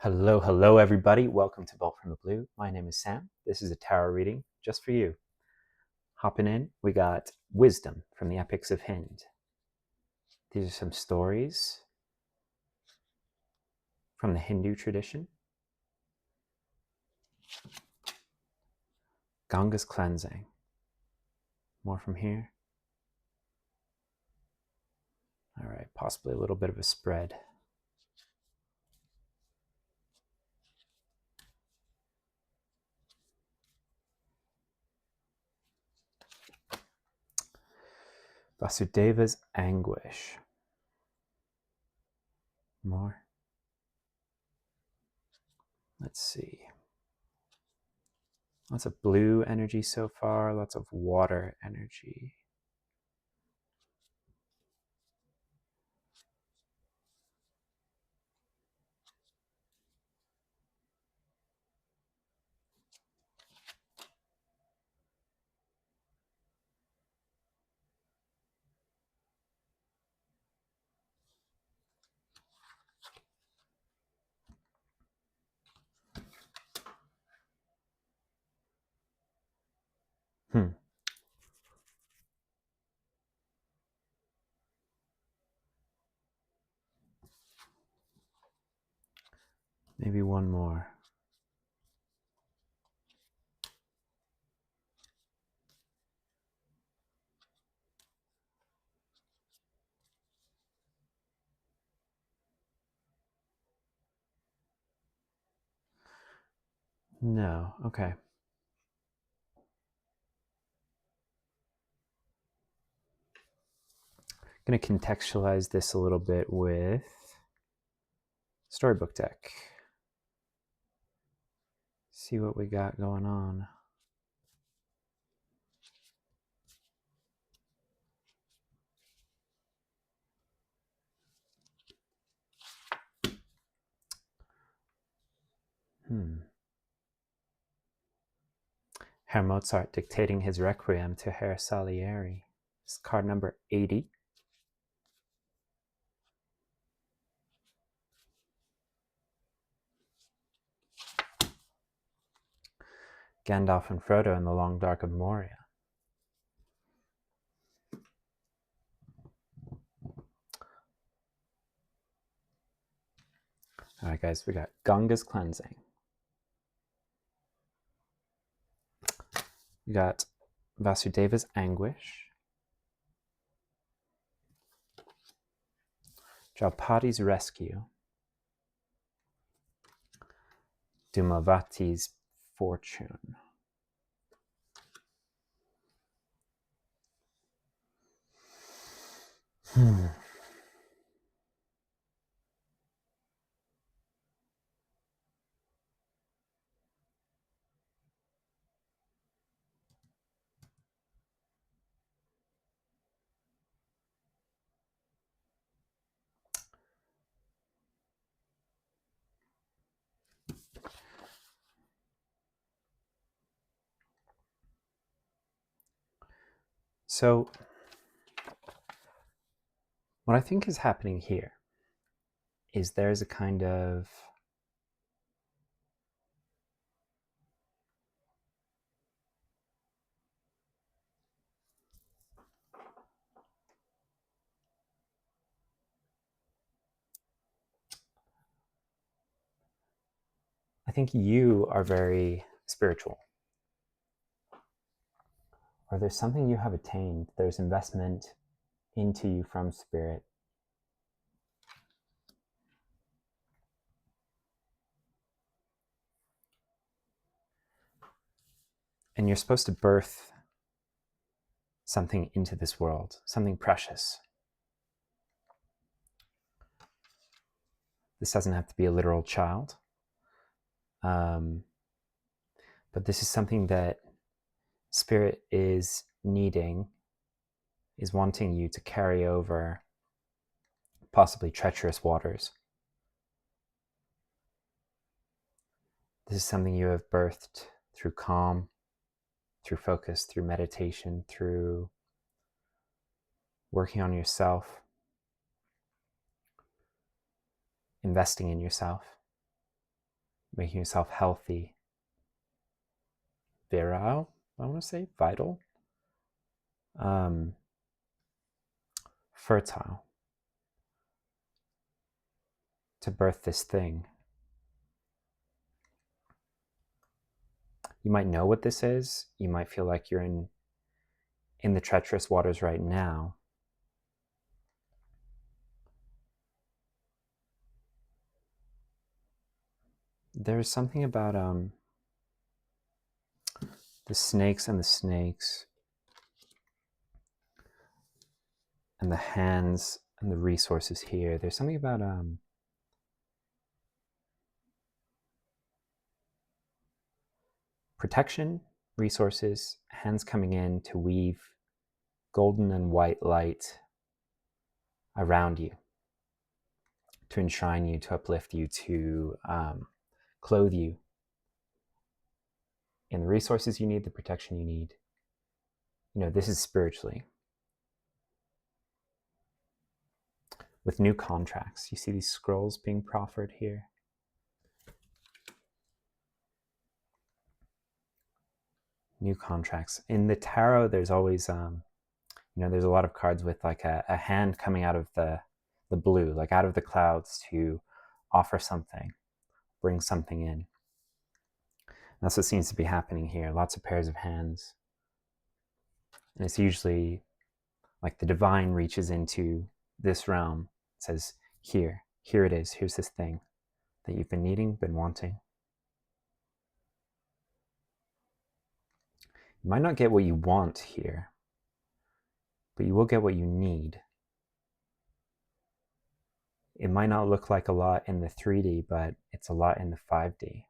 Hello, everybody. Welcome to Bolt from the Blue. My name is Sam. This is a tarot reading just for you. Hopping in, we got wisdom from the Epics of Hind. These are some stories from the Hindu tradition. Ganga's cleansing. More from here. All right, possibly a little bit of a spread. Vasudeva's anguish. More. Let's see. Lots of blue energy so far, lots of water energy. Maybe one more. No, okay. I'm going to contextualize this a little bit with storybook deck. See what we got going on. Herr Mozart dictating his requiem to Herr Salieri. It's card number 80. Gandalf and Frodo in the Long Dark of Moria. All right, guys, we got Ganga's cleansing. We got Vasudeva's anguish. Draupadi's rescue. 𝓅𝓁𝓆𝑃𝑇's fortune. So, what I think is happening here is there's a kind of I think you are very spiritual, or there's something you have attained. There's investment into you from spirit. And you're supposed to birth something into this world, something precious. This doesn't have to be a literal child. But this is something that spirit is needing, is wanting you to carry over possibly treacherous waters. This is something you have birthed through calm, through focus, through meditation, through working on yourself, investing in yourself. making yourself healthy, virile, I want to say, vital, fertile, to birth this thing. You might know what this is. You might feel like you're in the treacherous waters right now. There's something about the snakes and the hands and the resources here. There's something about protection, resources, hands coming in to weave golden and white light around you, to enshrine you, to uplift you, to clothe you in the resources you need, the protection you need. You know, this is spiritually. With new contracts, you see these scrolls being proffered here. New contracts. In the tarot, there's always, there's a lot of cards with like a hand coming out of the blue, like out of the clouds to offer something, bring something in. And that's what seems to be happening here. Lots of pairs of hands. And it's usually like the divine reaches into this realm, says, here it is, here's this thing that you've been needing, been wanting. You might not get what you want here, but you will get what you need. It might not look like a lot in the 3D, but it's a lot in the 5D.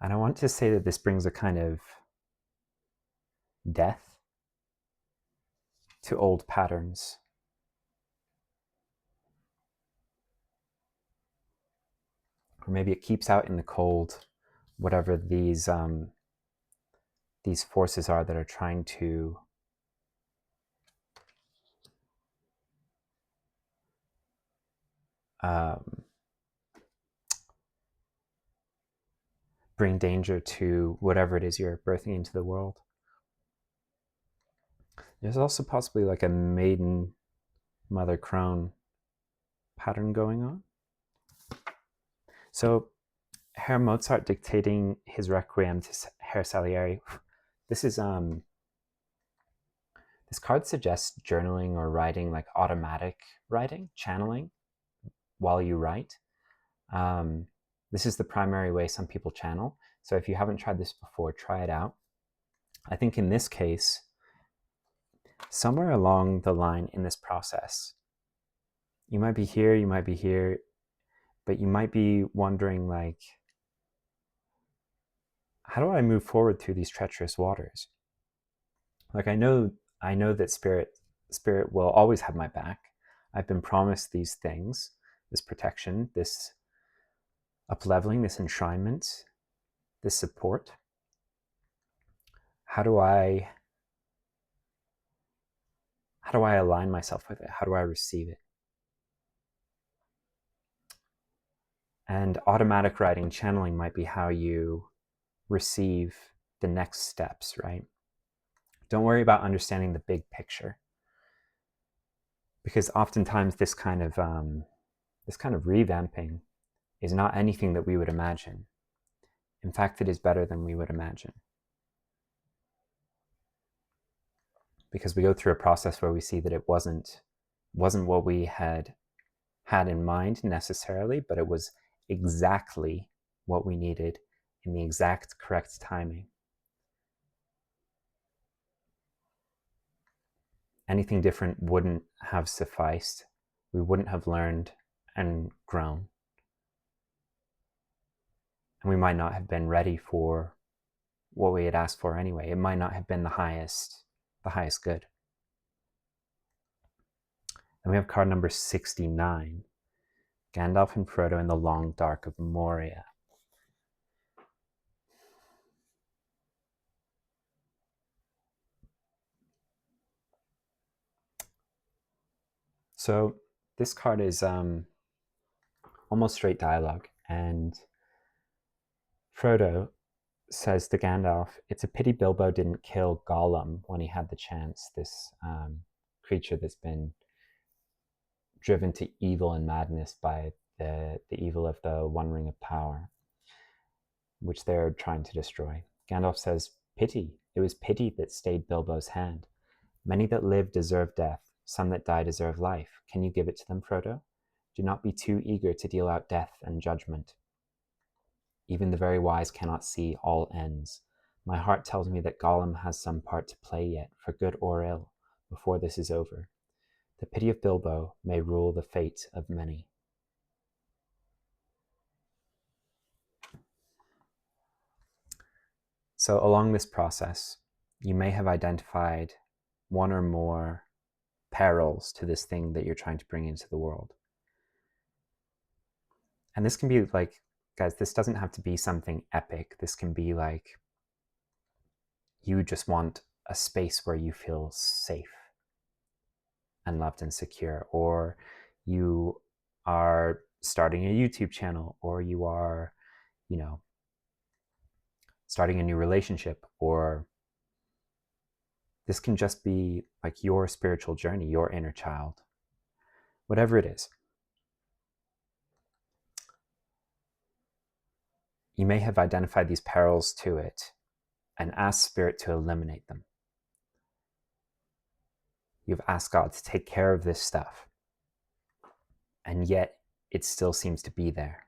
And I want to say that this brings a kind of death to old patterns. Or maybe it keeps out in the cold whatever these forces are that are trying to bring danger to whatever it is you're birthing into the world. There's also possibly like a maiden mother crone pattern going on. So Herr Mozart dictating his requiem to Herr Salieri. This is this card suggests journaling or writing, like automatic writing, channeling while you write. This is the primary way some people channel. So if you haven't tried this before, try it out. I think in this case, somewhere along the line in this process, you might be here, but you might be wondering, like, how do I move forward through these treacherous waters? Like, I know that spirit will always have my back. I've been promised these things, this protection, this up-leveling, this enshrinement, this support. How do I align myself with it? How do I receive it? And automatic writing, channeling might be how you receive the next steps, right? Don't worry about understanding the big picture, because oftentimes this kind of revamping is not anything that we would imagine. In fact, it is better than we would imagine, because we go through a process where we see that it wasn't what we had in mind necessarily, but it was exactly what we needed in the exact correct timing. Anything different wouldn't have sufficed. We wouldn't have learned and grown. And we might not have been ready for what we had asked for anyway. It might not have been the highest good. And we have card number 69, Gandalf and Frodo in the Long Dark of Moria. So this card is almost straight dialogue. And Frodo says to Gandalf, it's a pity Bilbo didn't kill Gollum when he had the chance, this creature that's been driven to evil and madness by the evil of the One Ring of Power, which they're trying to destroy. Gandalf says, pity. It was pity that stayed Bilbo's hand. Many that live deserve death. Some that die deserve life. Can you give it to them, Frodo? Do not be too eager to deal out death and judgment. Even the very wise cannot see all ends. My heart tells me that Gollum has some part to play yet, for good or ill, before this is over. The pity of Bilbo may rule the fate of many. So along this process, you may have identified one or more perils to this thing that you're trying to bring into the world. And this can be like, guys, this doesn't have to be something epic. This can be like, you just want a space where you feel safe and loved and secure, or you are starting a YouTube channel, or you are, starting a new relationship, or this can just be like your spiritual journey, your inner child, whatever it is. You may have identified these perils to it and asked Spirit to eliminate them. You've asked God to take care of this stuff, and yet it still seems to be there.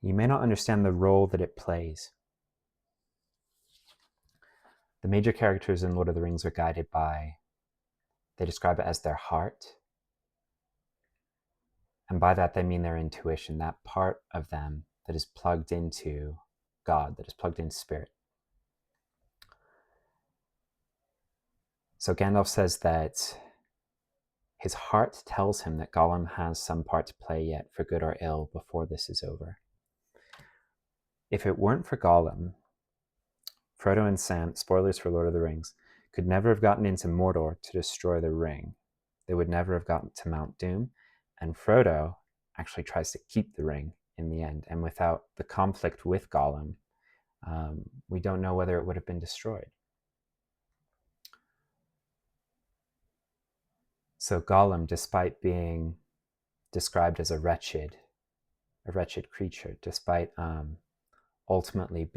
You may not understand the role that it plays. The major characters in Lord of the Rings are guided by, they describe it as their heart. And by that, they mean their intuition, that part of them that is plugged into God, that is plugged into Spirit. So Gandalf says that his heart tells him that Gollum has some part to play yet, for good or ill, before this is over. If it weren't for Gollum, Frodo and Sam, spoilers for Lord of the Rings, could never have gotten into Mordor to destroy the ring. They would never have gotten to Mount Doom, and Frodo actually tries to keep the ring in the end. And without the conflict with Gollum, we don't know whether it would have been destroyed. So Gollum, despite being described as a wretched creature, despite ultimately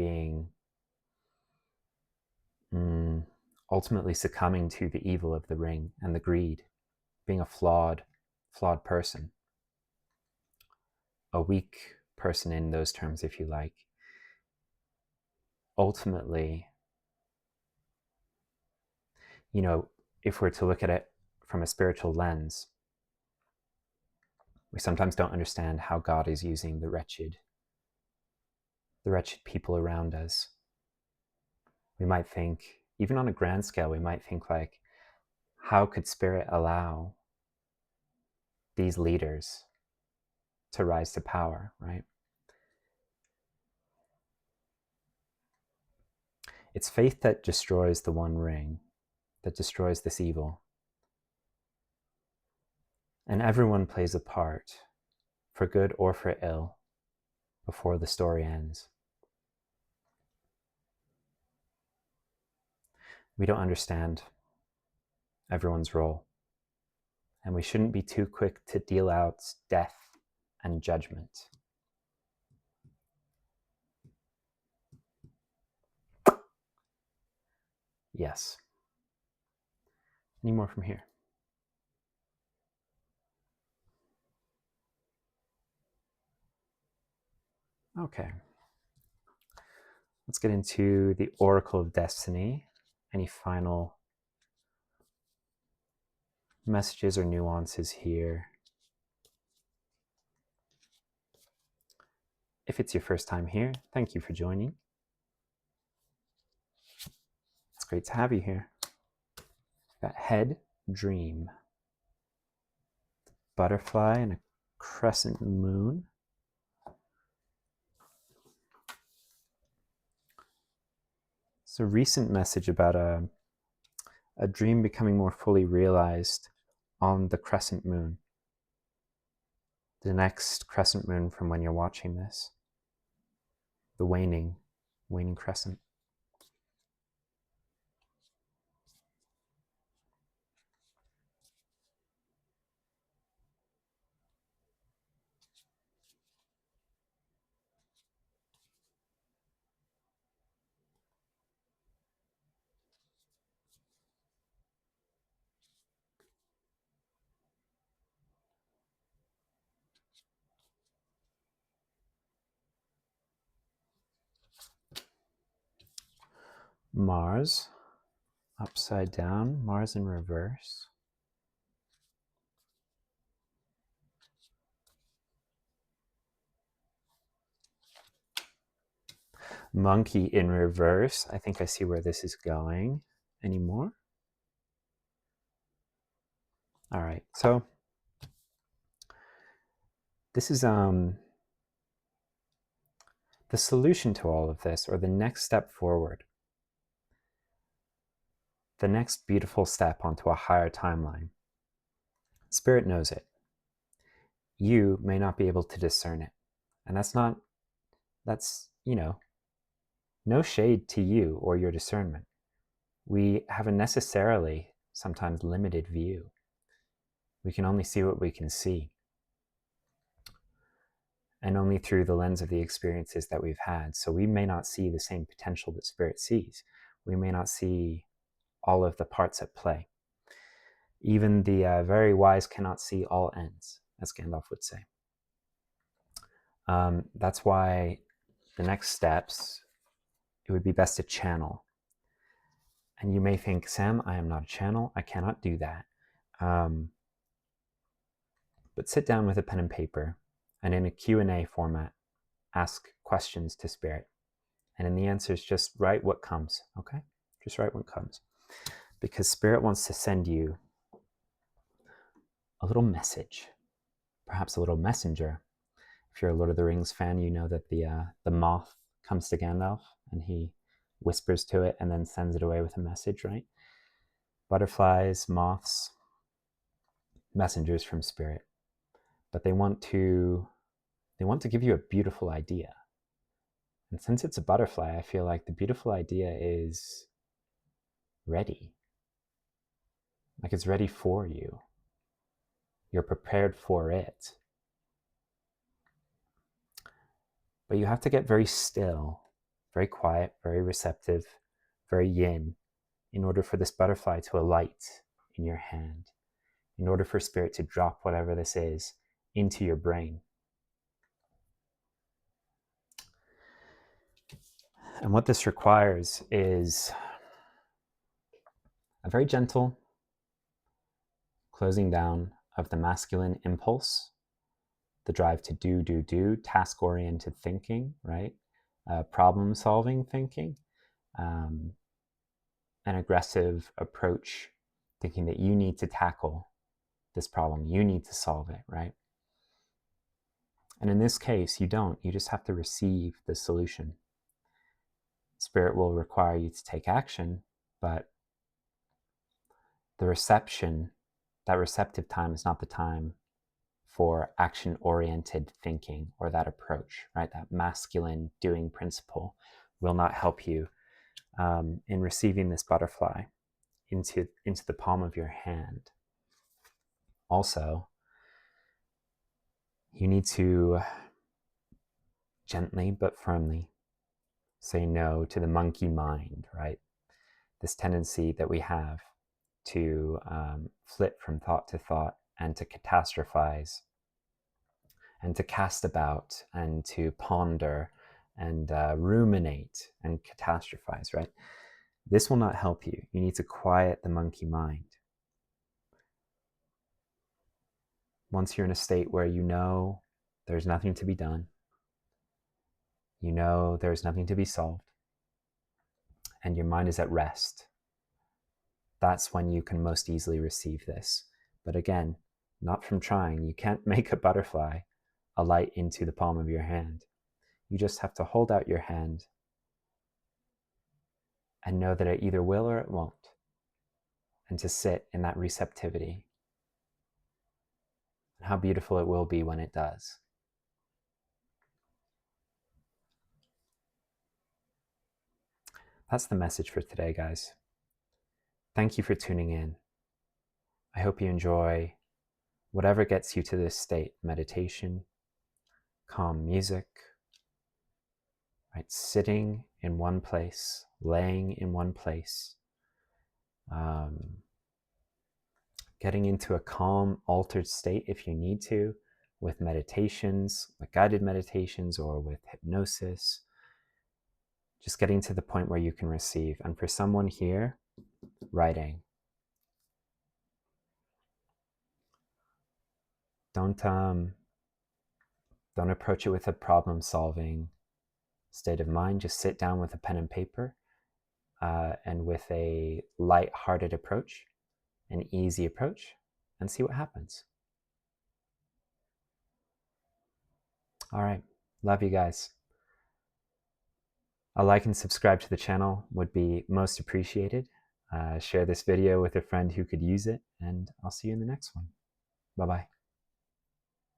succumbing to the evil of the ring and the greed, being a flawed person, a weak person in those terms, if you like, ultimately, if we're to look at it from a spiritual lens, we sometimes don't understand how God is using the wretched people around us. We might think, even on a grand scale, we might think like, how could Spirit allow these leaders to rise to power, right? It's faith that destroys the One Ring, that destroys this evil. And everyone plays a part, for good or for ill, before the story ends. We don't understand everyone's role, and we shouldn't be too quick to deal out death and judgment. Yes. Any more from here? Okay. Let's get into the Oracle of Destiny. Any final messages or nuances here? If it's your first time here, thank you for joining. It's great to have you here. Got head, dream, butterfly, and a crescent moon. It's a recent message about a dream becoming more fully realized on the crescent moon, the next crescent moon from when you're watching this, the waning crescent. Mars, upside down, Mars in reverse. Monkey in reverse. I think I see where this is going. Any more? All right, so this is the solution to all of this, or the next step forward. The next beautiful step onto a higher timeline. Spirit knows it. You may not be able to discern it. And that's, no shade to you or your discernment. We have a necessarily, sometimes limited view. We can only see what we can see. And only through the lens of the experiences that we've had. So we may not see the same potential that Spirit sees. We may not see all of the parts at play. Even the very wise cannot see all ends, as Gandalf would say. That's why the next steps, it would be best to channel. And you may think, Sam, I am not a channel. I cannot do that. But sit down with a pen and paper, and in a Q&A format, ask questions to Spirit. And in the answers, just write what comes, okay? Just write what comes. Because Spirit wants to send you a little message, perhaps a little messenger. If you're a Lord of the Rings fan, you know that the moth comes to Gandalf and he whispers to it and then sends it away with a message, right? Butterflies, moths, messengers from Spirit. But they want to give you a beautiful idea. And since it's a butterfly, I feel like the beautiful idea is ready. Like it's ready for you. You're prepared for it. But you have to get very still, very quiet, very receptive, very yin, in order for this butterfly to alight in your hand, in order for Spirit to drop whatever this is into your brain. And what this requires is a very gentle closing down of the masculine impulse, the drive to do, task-oriented thinking, right? Problem-solving thinking, an aggressive approach, thinking that you need to tackle this problem, you need to solve it, right? And in this case, you don't. You just have to receive the solution. Spirit will require you to take action, but the reception, that receptive time is not the time for action-oriented thinking or that approach, right? That masculine doing principle will not help you in receiving this butterfly into the palm of your hand. Also, you need to gently but firmly say no to the monkey mind, right? This tendency that we have to flit from thought to thought and to catastrophize and to cast about and to ponder and ruminate and catastrophize, right? This will not help you. You need to quiet the monkey mind. Once you're in a state where you know there's nothing to be done, you know there's nothing to be solved, and your mind is at rest, that's when you can most easily receive this. But again, not from trying. You can't make a butterfly alight into the palm of your hand. You just have to hold out your hand and know that it either will or it won't, and to sit in that receptivity and how beautiful it will be when it does. That's the message for today, guys. Thank you for tuning in. I hope you enjoy whatever gets you to this state: meditation, calm music, right? Sitting in one place, laying in one place, getting into a calm, altered state if you need to, with meditations, like guided meditations or with hypnosis. Just getting to the point where you can receive. And for someone here, writing. Don't approach it with a problem-solving state of mind. Just sit down with a pen and paper and with a light-hearted approach, an easy approach, and see what happens. All right. Love you guys. A like and subscribe to the channel would be most appreciated. Share this video with a friend who could use it, and I'll see you in the next one. Bye-bye.